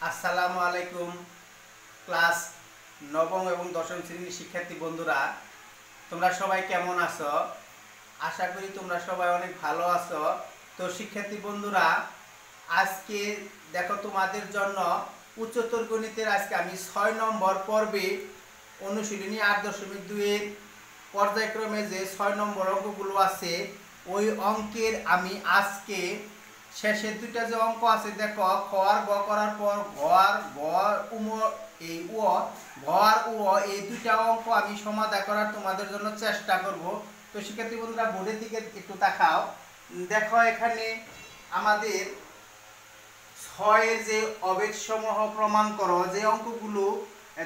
আসসালামু আলাইকুম ক্লাস নবম এবং দশম শ্রেণীর শিক্ষার্থী বন্ধুরা, তোমরা সবাই কেমন আছো? আশা করি তোমরা সবাই অনেক ভালো আছো। তো শিক্ষার্থী বন্ধুরা, আজকে দেখো তোমাদের জন্য উচ্চতর গণিতের আজকে আমি 6 নম্বর পর্বে অনুশীলনী 8.2 এর পর্যায়ক্রমে যে 6 নম্বর অঙ্কগুলো আছে ওই অঙ্কের আমি আজকে শেষের দুইটা যে অঙ্ক আছে দেখো, খ আর গ করার পর ঘ আর গ উম এই উ ঘ আর উ এই দুইটা অঙ্ক আমি সমাধান করার তোমাদের জন্য চেষ্টা করব। তো শিক্ষার্থী বন্ধুরা, বোর্ডের দিকে একটু তাকাও। দেখো এখানে আমাদের 6 এর যে অবেধসমূহ প্রমাণ করো যে অঙ্কগুলো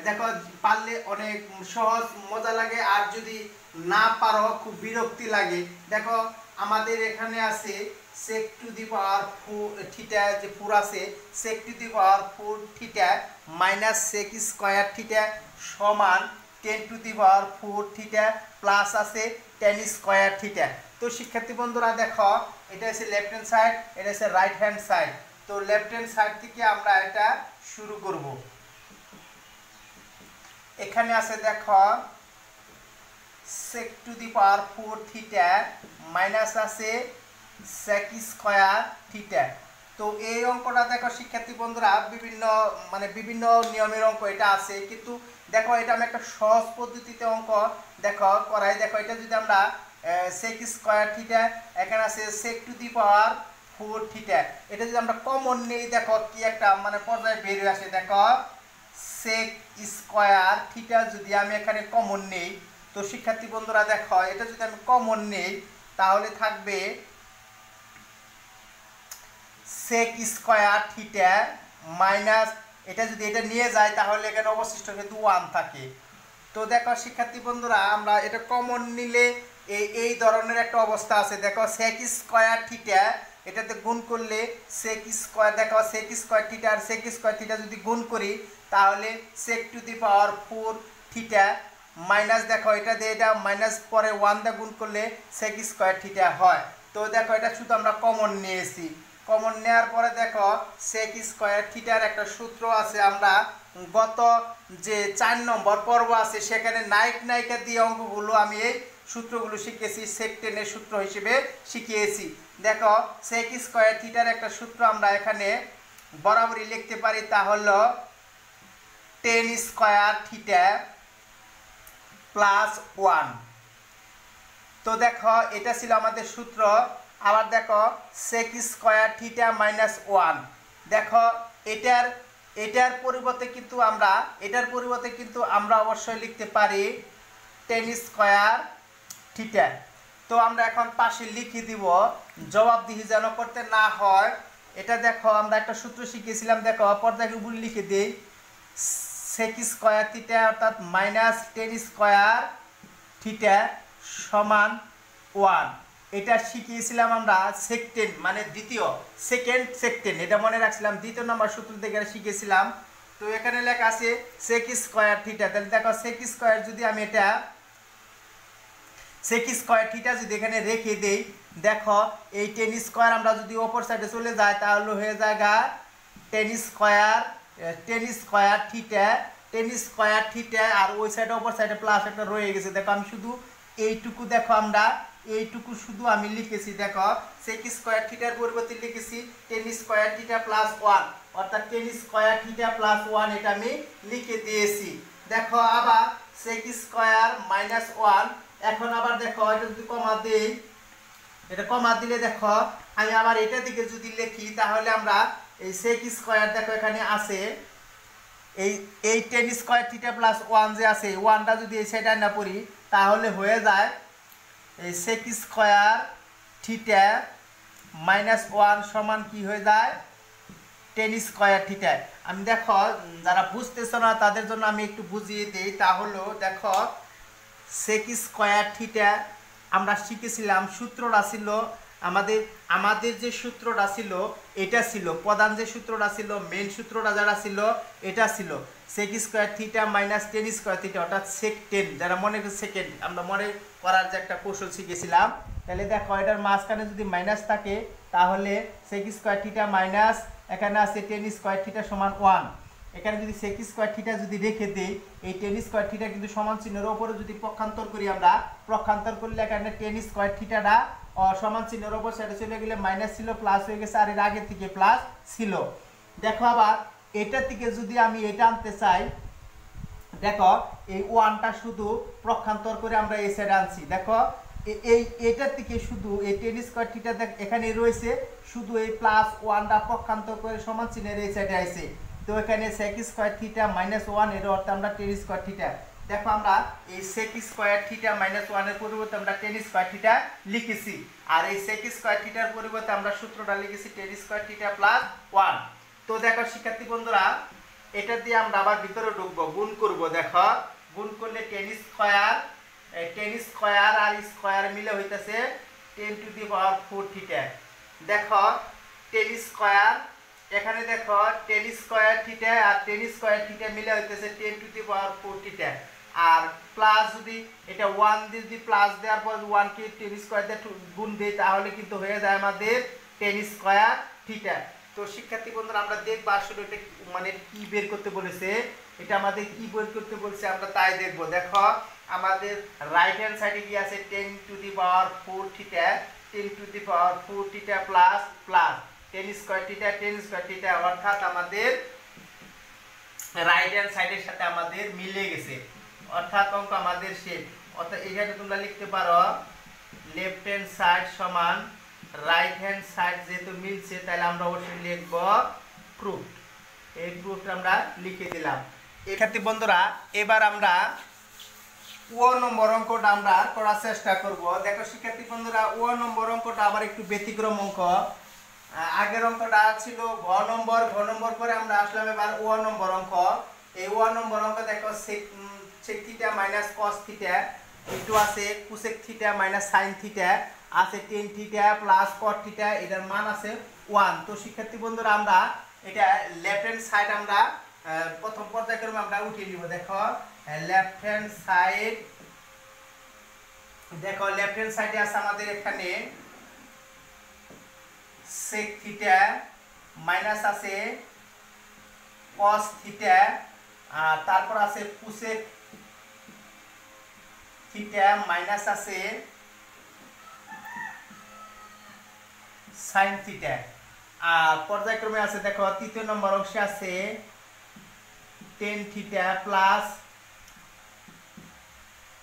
দেখো, পারলে অনেক সহজ মজা লাগে, আর যদি না পারো খুব বিরক্তি লাগে। দেখো আমাদের এখানে আছে sec to the power 4 theta, যে 4 আছে sec to the power 4 theta minus sec square theta সমান 10 to the power 4 theta plus আছে tan স্কয়ার থিটা। তো শিক্ষার্থী বন্ধুরা দেখো, এটা হচ্ছে লেফট হ্যান্ড সাইড, এটা হচ্ছে রাইট হ্যান্ড সাইড। তো লেফট হ্যান্ড সাইড থেকে আমরা এটা শুরু করব। এখানে আছে দেখো sec to the power 4 theta minus আছে sec স্কয়ার থিটা। তো এই অঙ্কটা দেখো শিক্ষার্থী বন্ধুরা, বিভিন্ন নিয়মের অঙ্ক এটা আছে, কিন্তু দেখো এটা আমি একটা সহজ পদ্ধতিতে অঙ্ক দেখো করাই। দেখো এটা যদি আমরা sec স্কয়ার থিটা, এখানে আছে sec to the power 4 theta, এটা যদি আমরা কমন নেই, দেখো কি একটা পর্যায়ে বের হয়ে আসে। দেখো sec স্কয়ার থিটা যদি আমি এখানে কমন নেই, তো শিক্ষার্থী বন্ধুরা দেখো এটা যদি আমি কমন নেই তাহলে থাকবে sec স্কয়ার থিটা মাইনাস, এটা যদি এটা নিয়ে যায় তাহলে এখানে অবশিষ্ট কিন্তু 1 থাকে। তো দেখো শিক্ষার্থী বন্ধুরা, আমরা এটা কমন নিলে এই ধরনের একটা অবস্থা আছে। দেখো sec স্কয়ার থিটা এটাতে গুণ করলে sec স্কয়ার, দেখো sec স্কয়ার থিটা আর sec স্কয়ার থিটা যদি গুণ করি তাহলে sec to the power 4 theta minus, দেখো এটা দিয়ে এটা মাইনাস পরে 1 দিয়ে গুণ করলে sec স্কয়ার থিটা হয়। তো দেখো এটা শুধু আমরা কমন নিয়েছি। কমন নেওয়ার পরে দেখো sec স্কয়ার থিটার একটা সূত্র আছে, আমরা গত যে 4 নম্বর পর্ব আছে সেখানে নায়িকা দিয়ে অঙ্কগুলো আমি এই সূত্রগুলো শিখেছি, sec tan এর সূত্র হিসেবে শিখিয়েছি। দেখো sec স্কয়ার থিটার একটা সূত্র আমরা এখানে বরাবরই লিখতে পারি, তা হলো tan স্কয়ার থিটা প্লাস 1। তো দেখো এটা ছিল আমাদের সূত্র। আবার দেখো sec স্কয়ার থিটা মাইনাস 1, দেখো এটার পরিবর্তে কিন্তু আমরা অবশ্যই লিখতে পারি tan স্কয়ার থিটা। তো আমরা এখন পাশে লিখে দিব, জবাবদিহি যেন করতে না হয়। এটা দেখো আমরা একটা সূত্র শিখেছিলাম, দেখো পর্দাকে উপরে লিখে দিই, sec স্কয়ার থিটা অর্থাৎ মাইনাস tan স্কয়ার থিটা সমান 1। এটা শিখিয়েছিলাম আমরা sec tan সেকেন্ড tan, এটা মনে রাখছিলাম, দ্বিতীয় নম্বর সূত্র থেকে শিখেছিলাম। তো এখানে লেখা আছে sec স্কয়ার থিটা, তাহলে দেখো sec স্কয়ার যদি আমি এটা sec স্কয়ার থিটা যদি এখানে রেখে দেই, দেখো এই tan স্কয়ার আমরা যদি অপর সাইডে চলে যাই তাহলে হয়ে যায়গা tan স্কয়ার থিটা আর ওই সাইডে অপর সাইডে প্লাস একটা রয়ে গেছে। দেখো আমি শুধু এইটুকু, দেখো আমরা এইটুকু শুধু আমি লিখেছি, দেখো sec স্কয়ার থিটার পরিবর্তে লিখেছি tan স্কয়ার থিটা প্লাস 1, অর্থাৎ tan স্কয়ার থিটা প্লাস 1 এটা আমি লিখে দিয়েছি। দেখো আবার sec স্কয়ার মাইনাস 1, এখন আবার দেখো এটা যদি কমা দেই, এটা কমা দিলে দেখো আমি আবার এটা দিকে যদি লিখি তাহলে আমরা এই sec স্কয়ার, দেখো এখানে আছে এই tan স্কয়ার থিটা প্লাস 1 যে আছে, 1টা যদি এই সাইডে না পড়ি তাহলে হয়ে যায় এই sec স্কয়ার থিটা মাইনাস 1 সমান কি হয়ে যায় tan স্কয়ার থিটা। আমি দেখো যারা বুঝতেছ না তাদের জন্য আমি একটু বুঝিয়ে দিই, তাহলে দেখো sec স্কয়ার থিটা আমরা শিখেছিলাম, সূত্রটা ছিল আমাদের যে সূত্রটা ছিল এটা ছিল প্রধান, যে সূত্রটা ছিল মেন সূত্রটা যারা ছিল এটা ছিল sec square theta minus tan square theta, অর্থাৎ sec tan, যারা মনে করে সেকেন্ড আমরা মনে করার যে একটা কৌশল শিখেছিলাম। তাহলে দেখো এটার মাঝখানে যদি মাইনাস থাকে তাহলে sec স্কয়ার থিটা মাইনাস এখানে আছে টেন স্কোয়ার থিটা সমান 1। এখানে যদি সেক স্কোয়ার থিটা যদি রেখে দেই, এই টেন স্কোয়ার থিটা কিন্তু সমান চিহ্নের উপরে যদি পক্ষান্তর করি, আমরা পক্ষান্তর করলে এখানে টেন স্কোয়ার থিটাটা সমান চিহ্নের উপর সেটা চলে গেলে মাইনাস ছিল প্লাস হয়ে গেছে, আর এর আগে থেকে প্লাস ছিল। দেখো আবার এটা থেকে যদি আমি এটা আনতে চাই, দেখো এই ওয়ানটা শুধু পক্ষান্তর করে আমরা এই সাইডে আনছি। দেখো এই এটা থেকে শুধু এই টেন স্কোয়ার থিটা এখানে রয়েছে, শুধু এই প্লাস ওয়ানটা পক্ষান্তর করে সমান চিহ্নের এই সাইডে আছে। তো এখানে সেক স্কোয়ার থিটা মাইনাস 1 এর অর্থ আমরা টেন স্কোয়ার থিটা। দেখো আমরা এই সেক স্কোয়ার থিটা মাইনাস 1 এর পরিবর্তে আমরা টেন স্কোয়ার থিটা লিখেছি, আর এই সেক স্কোয়ার থিটার পরিবর্তে আমরা সূত্রটা লিখেছি টেন স্কোয়ার থিটা প্লাস 1। তো দেখো শিক্ষার্থী বন্ধুরা, এটা দিয়ে আমরা আবার ভিতরে ঢুকবো, গুণ করব। দেখো গুণ করলে টেন স্কোয়ার আর স্কোয়ার মিলে হইতেছে 10⁴ থিটা। দেখো টেন স্কোয়ার, এখানে দেখো টেন স্কোয়ার থিটা আর টেন স্কোয়ার থিটা মিলে হইতেছে 10⁴ থিটা। আর প্লাস যদি এটা 1 দিয়ে যদি প্লাস দেওয়ার পর 1 কে টেন স্কোয়ার দিয়ে গুণ দেই, তাহলে কিন্তু হয়ে যায় আমাদের টেন স্কোয়ার থিটা। তো শিক্ষার্থী বন্ধুরা, আমরা দেখবো আসলে এটা মানে কি বের করতে বলেছে, এটা আমাদের কি বের করতে বলছে আমরা তাই দেখবো। দেখো আমাদের রাইট হ্যান্ড সাইডে কি আছে 10⁴ theta, 10⁴ theta plus plus tan square theta, অর্থাৎ আমাদের রাইট হ্যান্ড সাইডের সাথে আমাদের মিলে গেছে, অর্থাৎ অঙ্ক আমাদের শেষ। অর্থাৎ এখানে তোমরা লিখতে পারো লেফট হ্যান্ড সাইড সমান রাইট হ্যান্ড সাইড, যেহেতু মিলছে তাহলে আমরা অবশ্যই লিখব প্রুফ। এই প্রুফটা আমরা লিখে দিলাম। শিক্ষার্থী বন্ধুরা, এবার আমরা ও নম্বর অঙ্কটা আমরা করার চেষ্টা করব। দেখো শিক্ষার্থী বন্ধুরা, ও নম্বর অঙ্কটা আবার একটু ব্যতিক্রম অঙ্ক। আগের অঙ্কটা ছিল ঘ নম্বর পরে আমরা আসলাম এবার ও নম্বর অঙ্ক। এই ও নম্বর অঙ্ক দেখো sec theta minus cos theta, একটু আছে cosec theta minus sine theta, আছে tan theta plus cot theta, এটার মান আছে 1। তো শিক্ষার্থী বন্ধুরা, আমরা এটা লেফট হ্যান্ড সাইড আমরা প্রথম পর্যায়ক্রমে আমরা উঠিয়ে নিব। দেখো লেফট হ্যান্ড সাইড, দেখো লেফট হ্যান্ড সাইডে আছে আমাদের এখানে সেক থিটা মাইনাস আছে কস থিটা, আর তারপর আছে কোসেক থিটা মাইনাস আছে সাইন থিটা। আর পর্যায়ক্রমে আছে দেখো তৃতীয় নম্বর অংশে আছে tan theta plus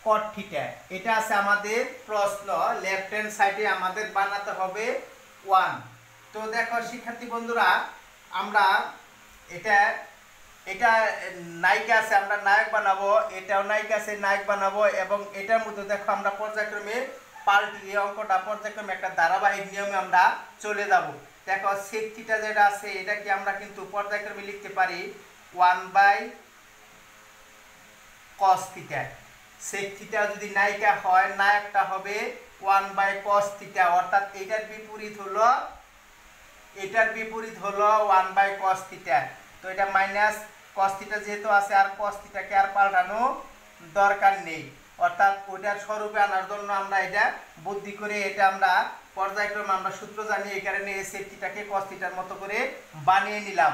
cot theta. এটা আছে আমাদের প্রশ্ন, লেফট হ্যান্ড সাইডে আমাদের বানাতে হবে 1। তো দেখো শিক্ষার্থী বন্ধুরা, আমরা এটা নায়িকা আছে, আমরা নায়ক বানাবো, এটাও নায়িকা আছে নায়ক বানাবো, এবং এটার মধ্যে দেখো আমরা পর্যায়ক্রমে পাল্টিয়ে অঙ্কটা পর্যায়ক্রমে একটা ধারাবাহিক নিয়মে আমরা চলে যাব। দেখো সেক থিটা যেটা আছে এটাকে আমরা কিন্তু পর্যায়ক্রমে লিখতে পারি 1/cos থিটা। সেক থিটা যদি নায়িকা হয়, নায়কটা হবে 1/cos থিটা, অর্থাৎ এটার বিপরীত হলো 1/cos থিটা। তো এটা মাইনাস cos থিটা যেহেতু আছে, আর cos থিটাকে আর পাল্টানো দরকার নেই, অর্থাৎ ওইটার স্বরূপে আনার জন্য আমরা এটা বুদ্ধি করে এটা আমরা পর্যায়ক্রমে আমরা সূত্র জানি, এই কারণে এই সেক থিটাকে cos থিটার মতো করে বানিয়ে নিলাম।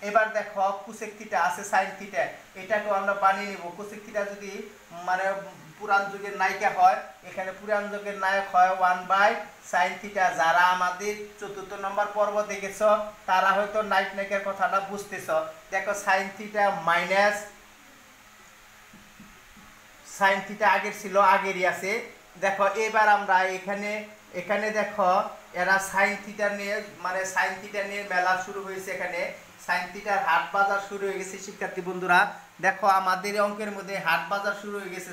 এবার দেখো কোসেক থিটা আছে সাইন থিটা, এটাকেও আমরা বানিয়ে নিব। কোসেক থিটা যদি মানে পুরান যুগের নায়িকা হয়, এখানে পুরান যুগের নায়ক হয় 1/sin থিটা। যারা আমাদের 4th নম্বর পর্ব দেখেছ তারা হয়তো নায়ক নায়িকার কথাটা বুঝতেছ। দেখো sine theta minus sine theta আগের ছিল, আগেরই আছে। দেখো এবার আমরা এখানে দেখো এরা সাইন থিটা নিয়ে সাইন থিটা নিয়ে মেলা শুরু হয়েছে, এখানে সাইন থিটার হাট বাজার শুরু হয়ে গেছে। শিক্ষার্থী বন্ধুরা, দেখো আমাদের অঙ্কের মধ্যে হাট বাজার শুরু হয়ে গেছে।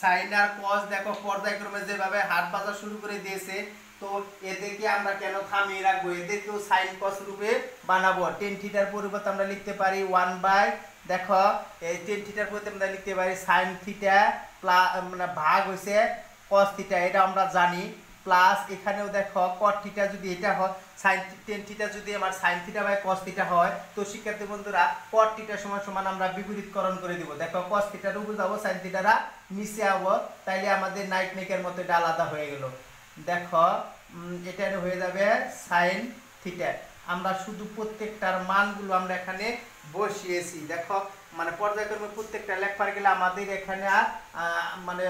সাইন আর কস দেখো পর্যায়ক্রমে যেভাবে হাট বাজার শুরু করে দিয়েছে, তো এদেরকে আমরা কেন থামিয়ে রাখবো, এদেরকেও সাইন কস রূপে বানাবো। টেন থিটার পরিবর্তে আমরা লিখতে পারি 1/, দেখো এই টেন থিটার পরিবর্তে আমরা লিখতে পারি সাইন থিটা প্লাস ভাগ হয়েছে কস থিটা, এটা আমরা জানি, প্লাস এখানেও দেখো কট থিটা যদি এটা হয়, সাইন টেন থিটা যদি আমার sine theta by cos theta হয়, তো শিক্ষার্থী বন্ধুরা কট থিটা সমান সমান আমরা বিপরীতকরণ করে দিব। দেখো কস থিটার উপরে যাবো, সাইন থিটারা নিচে যাবো, তাইলে আমাদের নাইট নেকের মতো এটা আলাদা হয়ে গেল। দেখো এটা হয়ে যাবে সাইন থিটা, আমরা শুধু প্রত্যেকটার মানগুলো আমরা এখানে বসিয়েছি। দেখো মানে পর্যায়ক্রমে প্রত্যেকটা লেখবার গেলে আমাদের এখানে আর মানে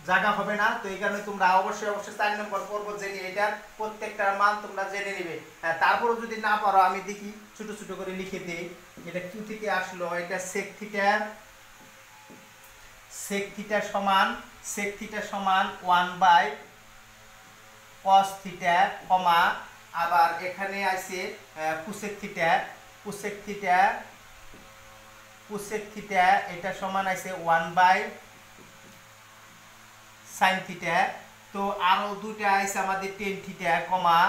জায়গা হবে না। তো এই কারণে তোমরা অবশ্যই 4 নম্বর পর্ব জেনে এটার প্রত্যেকটার মান তোমরা জেনে নেবে। তারপরেও যদি না পারো আমি দেখি ছোট ছোট করে লিখে দিই। এটা কি থেকে আসলো, এটা sec থিটা সমান 1/cos থিটা কমা আবার এখানে আছে cosec থিটা এটা সমান আছে 1/sin থিটা। তো আরো দুটো আছে আমাদের tan থিটা কমা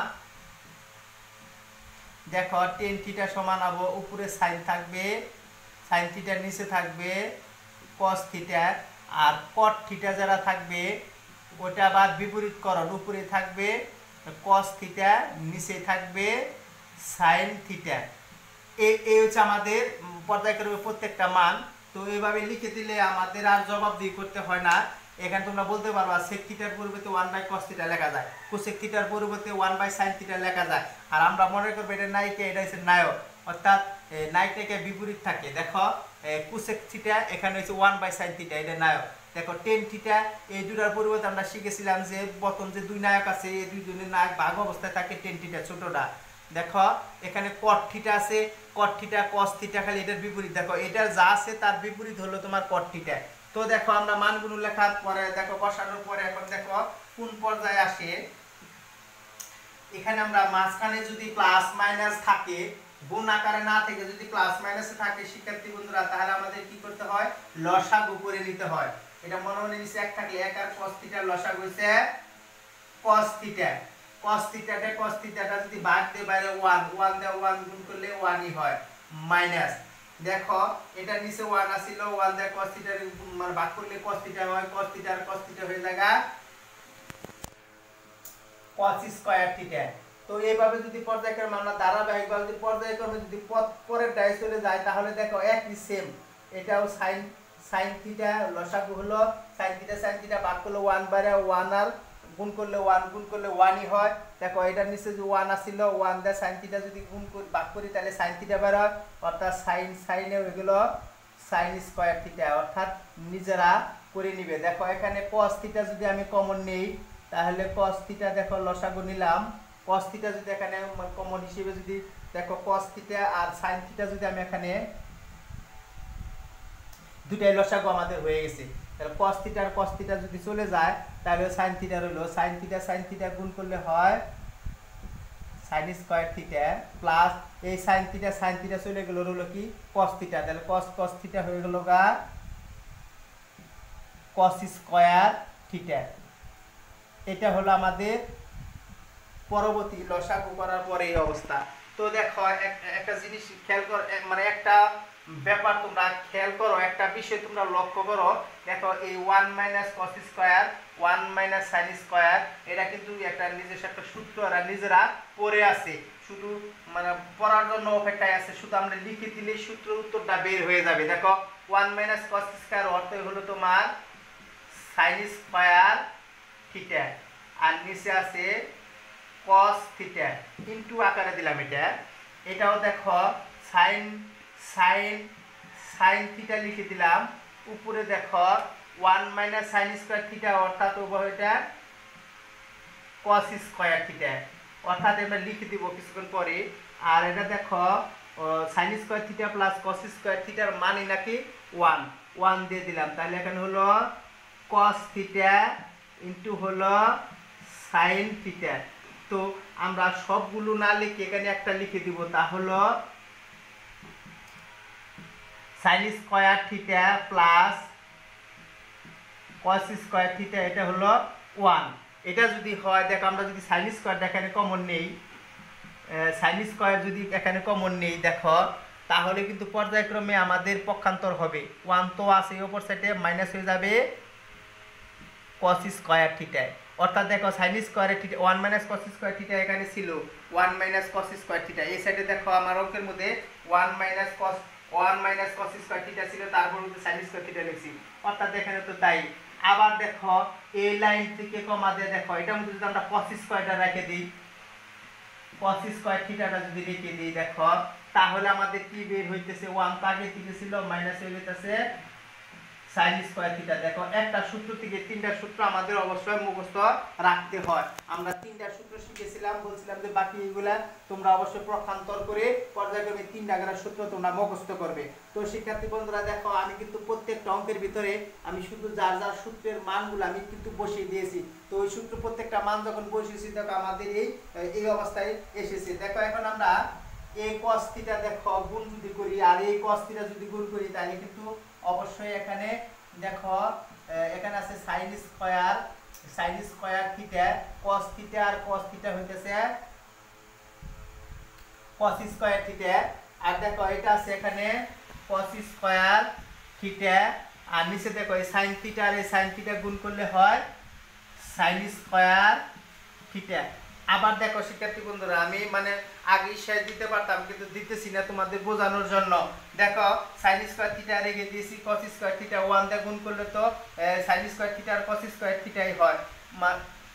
দেখো tan থিটা সমান আবার উপরে sin থাকবে, sin থিটার নিচে থাকবে cos থিটা, আর cot থিটা যারা থাকবে ওটা আবার বিপরীতকরণ, উপরে থাকবে cos থিটা নিচে থাকবে sin থিটা। এই হচ্ছে আমাদের পর্যায়ক্রমে প্রত্যেকটা মান। তো এইভাবে লিখে দিলে আমাদের আর জবাবদিহি করতে হয় না। এখানে তোমরা বলতে পারবা sec থিটার পরিবর্তে 1/cos থিটা লেখা যায়, cosec থিটার পরিবর্তে 1/sin থিটা লেখা যায়। আর আমরা মনে করব এটা নায়িকা, এটা হচ্ছে নায়ক, অর্থাৎ নায়িকাকে বিপরীত থাকে। দেখো cosec থিটা এখানে হচ্ছে 1/sin থিটা, এটা নায়ক। দেখো tan থিটা এই দুটার পরিবর্তে আমরা শিখেছিলাম যে প্রথম যে দুই নায়ক আছে এই দুইজনের নায়ক ভাগ অবস্থায় থাকে tan থিটা ছোটটা। দেখো এখানে cot থিটা আছে, cot থিটা cos থিটা খালি এটার বিপরীত। দেখো এটার যা আছে তার বিপরীত হলো তোমার cot থিটা। তো দেখো আমরা মানগুলো লেখার পরে দেখো বসানোর পরে এখন দেখো কোন পর্যায়ে আসে। এখানে আমরা মাঝখানে যদি প্লাস মাইনাস থাকে, গুণ আকারে না থেকে যদি প্লাস মাইনাসে থাকে শিক্ষার্থী বন্ধুরা, তাহলে আমাদের কি করতে হয়, লসাগু করে নিতে হয়। এটা মনে মনে নিচে 1 থাকলে 1 আর cos থিটার লসাগু হইছে cos থিটা। cos থিটাটা যদি ভাগ দিয়ে বাইরে 1 দিয়ে 1 গুণ করলে 1ই হয়, মাইনাস দেখো এটা নিচে 1 আছিল, 1 দিয়ে cos থিটার মানে ভাগ করলে cos থিটা হয়, cos থিটা হয়ে যায় cos স্কয়ার থিটা। তো এইভাবে যদি পর্যায়ক্রমে আমরা ধারাবাহিকভাবে যদি পর্যায়ক্রমে যদি পরের ডাই চলে যায় তাহলে দেখো একই সেম, এটাও sin থিটা লসাগু হলো sin থিটা ভাগ করলে 1/1 আর গুণ করলে 1ই হয়। দেখো এটার নিচে যে 1 আছিল, 1 দিয়ে sin থিটা যদি গুণ করি ভাগ করি তাহলে sin থিটা বের হয়, অর্থাৎ sin এ হয়ে গেল sin স্কয়ার থিটা, অর্থাৎ নিজেরা করে নিবে। দেখো এখানে cos থিটা যদি আমি কমন নেই তাহলে cos থিটা দেখো লসাগু নিলাম, cos থিটা যদি এখানে কমন হিসেবে যদি দেখো cos থিটা আর sin থিটা যদি আমি এখানে দুটাই লসাগু আমাদের হয়ে গেছে। তাহলে cos থিটা আর cos থিটা যদি চলে যায় তাহলে sin থিটা রইলো, sin থিটা গুণ করলে হয় sin স্কয়ার থিটা প্লাস এই sin থিটা চলে গেল রইলো কি cos থিটা, তাহলে cos থিটা হয়ে গেল cos স্কয়ার থিটা। এটা হলো আমাদের পরবর্তী লসাগু করার পরে এই অবস্থা। তো দেখো একটা জিনিস খেয়াল করো, মানে একটা ব্যাপার তোমরা খেয়াল করো, একটা বিষয় তোমরা লক্ষ্য করো। দেখো এই 1 - cos স্কয়ার 1 - sin স্কয়ার এটা কিন্তু একটা নিজস্ব একটা সূত্র আর নিজেরা পড়ে আছে, শুধু মানে পড়ার জন্য অপেক্ষায় আছে, শুধু আমরা লিখে দিলে সূত্র উত্তরটা বের হয়ে যাবে। দেখো 1 - cos স্কয়ার অর্থ হলো তোমার sin স্কয়ার থিটা আর নিচে আছে cos থিটা ইনটু আকারে দিলাম এটাও দেখো sin থিটা লিখে দিলাম, উপরে দেখো 1 - sin স্কয়ার থিটা অর্থাৎ উভয়টা cos স্কয়ার থিটা, অর্থাৎ আমরা লিখে দিব কিছুক্ষণ পরে। আর এটা দেখো sin square theta plus cos square থিটার মানে নাকি 1 দিয়ে দিলাম, তাহলে এখানে হলো cos থিটা ইনটু হলো sin থিটা। তো আমরা সবগুলো না লিখে এখানে একটা লিখে দিব, তা হলো sin square theta plus cos square theta, এটা হলো 1। এটা যদি হয় দেখো আমরা যদি sin স্কয়ারটা এখানে কমন নেই, sin স্কয়ার যদি এখানে কমন নেই দেখো তাহলে কিন্তু পর্যায়ক্রমে আমাদের পক্ষান্তর হবে, 1 তো আছে অপর সাইডে মাইনাস হয়ে যাবে cos স্কয়ার থিটা, অর্থাৎ দেখো sin square theta 1 - cos square theta এখানে ছিল 1 - cos স্কয়ার থিটা, এই সাইডে দেখো আমার অঙ্কের মধ্যে 1 - cos স্কয়ার থিটা ছিল, তারপর sin স্কয়ার থিটা লিখছি, অর্থাৎ এখানে তো তাই। আবার দেখো এই লাইন থেকে কমা দিয়ে দেখো এটার মধ্যে যদি আমরা cos স্কয়ারটা রেখে দিই cos স্কয়ার থিটাটা যদি লিখে দিই দেখো তাহলে আমাদের কি বের হইতেছে 1 তো আগে থেকে ছিল মাইনাস হয়ে যেতেছে sin স্কয়ার থিটা। দেখো একটা সূত্র থেকে তিনটা সূত্র আমাদের অবশ্যই মুখস্থ রাখতে হয়। আমরা তিনটা সূত্র শিখেছিলাম, বলছিলাম যে বাকি এগুলা তোমরা অবশ্যই পক্ষান্তর করে পর্যায়ক্রমে তিনটা করে সূত্র তোমরা মুখস্থ করবে। তো শিক্ষার্থী বন্ধুরা দেখো আমি কিন্তু প্রত্যেকটা অঙ্কের ভিতরে আমি শুধু যার যার সূত্রের মানগুলো আমি কিন্তু বসিয়ে দিয়েছি। তো ওই সূত্র প্রত্যেকটা মান যখন বসিয়েছি দেখো আমাদের এই অবস্থায় এসেছে। দেখো এখন আমরা এই cos থিটা দেখো গুণ যদি করি আর এই cos থিটা যদি গুণ করি তাহলে কিন্তু অবশ্যই এখানে দেখো এখানে আছে sin square theta cos theta আর cos থিটা হইতেছে cos স্কয়ার থিটা। আর দেখো এটা আছে এখানে cos স্কয়ার থিটা আর নিচে দেখো এই sin থিটা আর এই sin থিটা গুণ করলে হয় sin স্কয়ার থিটা। আবার দেখো শিক্ষার্থী বন্ধুরা আমি মানে আগেই শেষ দিতে পারতাম কিন্তু দিতেছি না তোমাদের বোঝানোর জন্য। দেখো sin স্কয়ার থিটা রেখে দিয়েছি, cos স্কয়ার থিটা 1 দিয়ে গুণ করলে তো sin স্কয়ার থিটা আর cos স্কয়ার থিটাই হয়।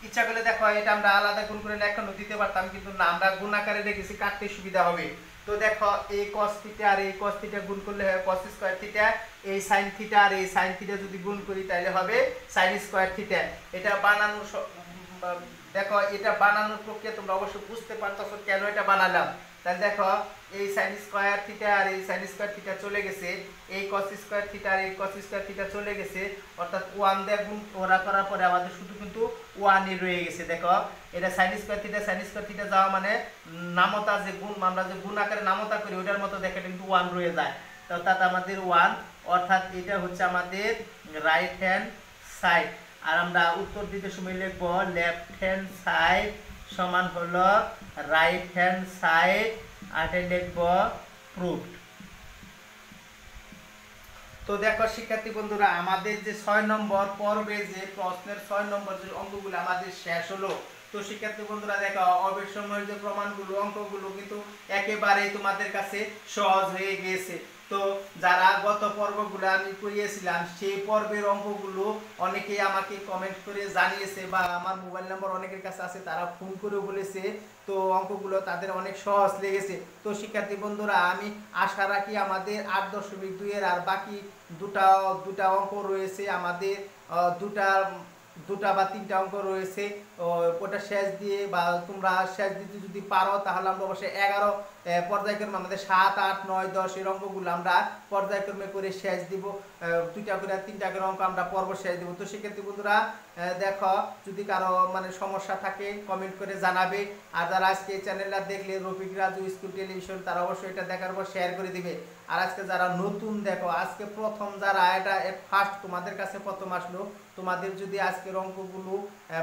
ইচ্ছা করলে দেখো এটা আমরা আলাদা গুণ করে এখনো দিতে পারতাম কিন্তু না, আমরা গুণ আকারে রেখেছি, কাটতে সুবিধা হবে। তো দেখো এই cos থিটা আর এই cos থিটা গুণ করলে হয় cos স্কয়ার থিটা, এই sin থিটা আর এই sin থিটা যদি গুণ করি তাহলে হবে sin স্কয়ার থিটা। এটা বানানোর দেখো এটা বানানোর প্রক্রিয়া তোমরা অবশ্যই বুঝতে পারতেছো কেন এটা বানালাম। তাহলে দেখো এই sin স্কয়ার থিটা আর এই sin স্কয়ার থিটা চলে গেছে, এই cos স্কয়ার থিটা আর এই cos স্কয়ার থিটা চলে গেছে, অর্থাৎ 1 দিয়ে গুণ করার পরে আমাদের শুধু কিন্তু 1 ই রয়ে গেছে। দেখো এটা sin স্কয়ার থিটা যাওয়া মানে নামতা যে গুণ আমরা যে গুণ আকারে নামতা করি ওটার মতো দেখে কিন্তু 1 রয়ে যায়। অর্থাৎ আমাদের 1 অর্থাৎ এটা হচ্ছে আমাদের রাইট হ্যান্ড সাইড। আর আমরা উত্তর দিতে সময় লিখব লেফট হ্যান্ড সাইড সমান হলো রাইট হ্যান্ড সাইড আর লিখব প্রুফড। তো দেখো শিক্ষার্থী বন্ধুরা আমাদের যে 6 নম্বর পর্বে যে প্রশ্নের 6 নম্বর যে অঙ্কগুলো আমাদের শেষ হলো। তো শিক্ষার্থী বন্ধুরা দেখো অবশ্যই যে প্রমাণগুলো অঙ্কগুলো কিন্তু একেবারেই তোমাদের কাছে সহজ হয়ে গিয়েছে। তো যারা গত পর্বগুলো আমি করিয়েছিলাম সেই পর্বের অঙ্কগুলো অনেকেই আমাকে কমেন্ট করে জানিয়েছে বা আমার মোবাইল নাম্বার অনেকের কাছে আছে, তারা ফোন করে বলেছে তো অঙ্কগুলো তাদের অনেক সহজ লেগেছে। তো শিক্ষার্থী বন্ধুরা আমি আশা রাখি আমাদের 8.2 এর আর বাকি দুটা অঙ্ক রয়েছে, আমাদের দুটা বা তিনটা অঙ্ক রয়েছে, ওটা শেষ দিয়ে বা তোমরা শেষ দিতে যদি পারো তাহলে আমরা অবশ্যই 11 পর্যায়ক্রমে আমাদের 7, 8, 9, 10 এর অঙ্কগুলো আমরা পর্যায়ক্রমে করে শেষ দিব, দুইটা করে তিনটা করে অঙ্ক আমরা পর্ব শেষ দিব। তো সেক্ষেত্রে বন্ধুরা দেখো যদি কারো মানে সমস্যা থাকে কমেন্ট করে জানাবে। আর যারা আজকে এই চ্যানেলটা দেখলে রফিক রাজু স্কুল টেলিভিশন তারা অবশ্যই এটা দেখার পর শেয়ার করে দিবে। আর আজকে যারা নতুন দেখো আজকে প্রথম যারা এটা ফার্স্ট তোমাদের কাছে প্রথম আসলো, তোমাদের যদি আজকের অঙ্কগুলো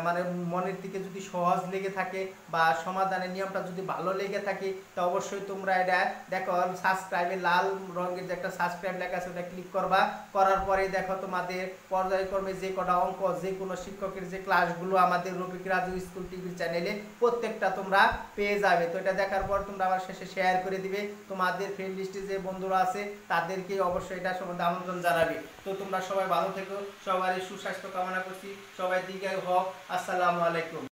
মানে মনের দিকে যদি সহজ লেগে থাকে বা সমাধানের নিয়মটা যদি ভালো লেগে থাকে তো অবশ্যই তোমরা এটা দেখো সাবস্ক্রাইবে লাল রঙের যে একটা সাবস্ক্রাইব লেখা আছে ওটা ক্লিক করবা, করার পরে দেখো তোমাদের পর্যায়ক্রমে যে কটা অঙ্ক যে কোনো শিক্ষকের যে ক্লাসগুলো আমাদের রফিক রাজু স্কুল টিভি চ্যানেলে প্রত্যেকটা তোমরা পেয়ে যাবে। তো এটা দেখার পর তোমরা আবার শেষে শেয়ার করে দিবে তোমাদের ফ্রেন্ড লিস্টে যে বন্ধুরা আছে তাদেরকে অবশ্যই এটা সম্বন্ধে আমন্ত্রণ জানাবে। তো তোমরা সবাই ভালো থেকো, সবারই সুস্বাস্থ্য কামনা করছি, সবাই দীর্ঘায়ু হোক। আসসালামু আলাইকুম।